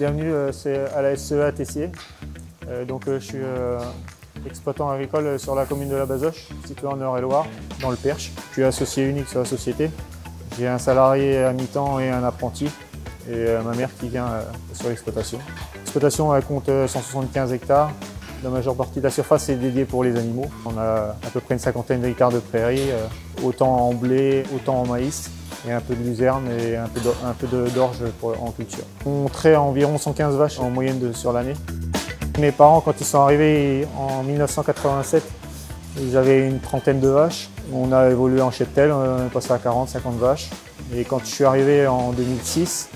Bienvenue à la SCEA Tessier. Je suis exploitant agricole sur la commune de la Bazoche, située en Eure-et-Loire, dans le Perche. Je suis associé unique sur la société. J'ai un salarié à mi-temps et un apprenti, et ma mère qui vient sur l'exploitation. L'exploitation compte 175 hectares. La majeure partie de la surface est dédiée pour les animaux. On a à peu près une cinquantaine d'hectares de prairies, autant en blé, autant en maïs, et un peu de luzerne et un peu d'orge en culture. On traite environ 115 vaches en moyenne sur l'année. Mes parents, quand ils sont arrivés en 1987, ils avaient une trentaine de vaches. On a évolué en cheptel, on est passé à 40-50 vaches. Et quand je suis arrivé en 2006,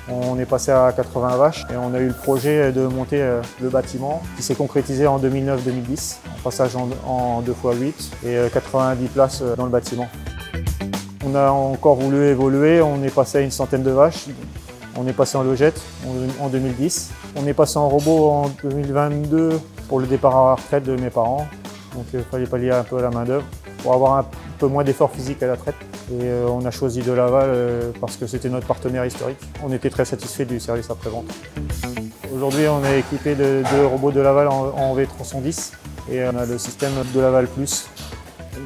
on est passé à 80 vaches et on a eu le projet de monter le bâtiment qui s'est concrétisé en 2009-2010, en passage en 2x8 et 90 places dans le bâtiment. On a encore voulu évoluer, on est passé à une centaine de vaches, on est passé en logette en 2010, on est passé en robot en 2022 pour le départ à la retraite de mes parents, donc il fallait pallier un peu à la main d'œuvre pour avoir un peu moins d'efforts physiques à la traite. Et on a choisi De Laval parce que c'était notre partenaire historique. On était très satisfait du service après-vente. Aujourd'hui, on est équipé de 2 robots De Laval en V310 et on a le système De Laval Plus.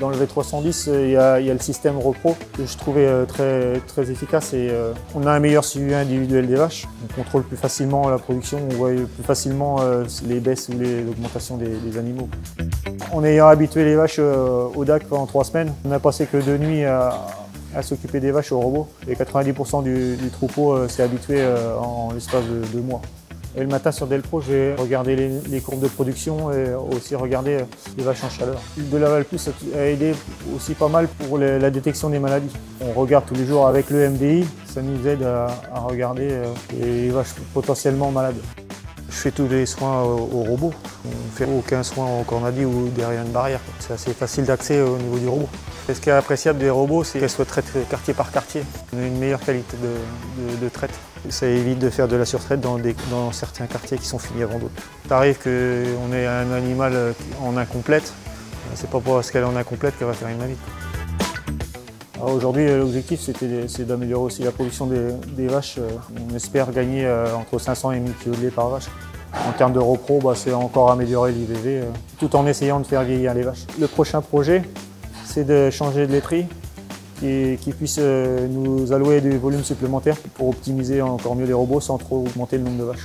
Dans le V310, il y a le système repro que je trouvais très efficace et on a un meilleur suivi individuel des vaches. On contrôle plus facilement la production, on voit plus facilement les baisses ou l'augmentation des animaux. En ayant habitué les vaches au DAC pendant 3 semaines, on n'a passé que 2 nuits à s'occuper des vaches au robot et 90% du troupeau s'est habitué en l'espace de 2 mois. Et le matin sur Delpro, je vais regarder les courbes de production et aussi regarder les vaches en chaleur. De Laval Plus a aidé aussi pas mal pour la détection des maladies. On regarde tous les jours avec le MDI, ça nous aide à regarder les vaches potentiellement malades. Je fais tous les soins au robot. On ne fait aucun soin en cornadie ou derrière une barrière. C'est assez facile d'accès au niveau du robot. Et ce qui est appréciable des robots, c'est qu'elles soient traitées quartier par quartier. On a une meilleure qualité de traite. Ça évite de faire de la surtraite dans certains quartiers qui sont finis avant d'autres. Ça arrive qu'on ait un animal en incomplète. C'est pas parce qu'elle est en incomplète qu'elle va faire une maladie. Aujourd'hui, l'objectif, c'est d'améliorer aussi la production des vaches. On espère gagner entre 500 et 1000 kg de lait par vache. En termes de repro, c'est encore améliorer l'IVV, tout en essayant de faire vieillir les vaches. Le prochain projet, c'est de changer de laiterie qui puisse nous allouer des volumes supplémentaires pour optimiser encore mieux les robots sans trop augmenter le nombre de vaches.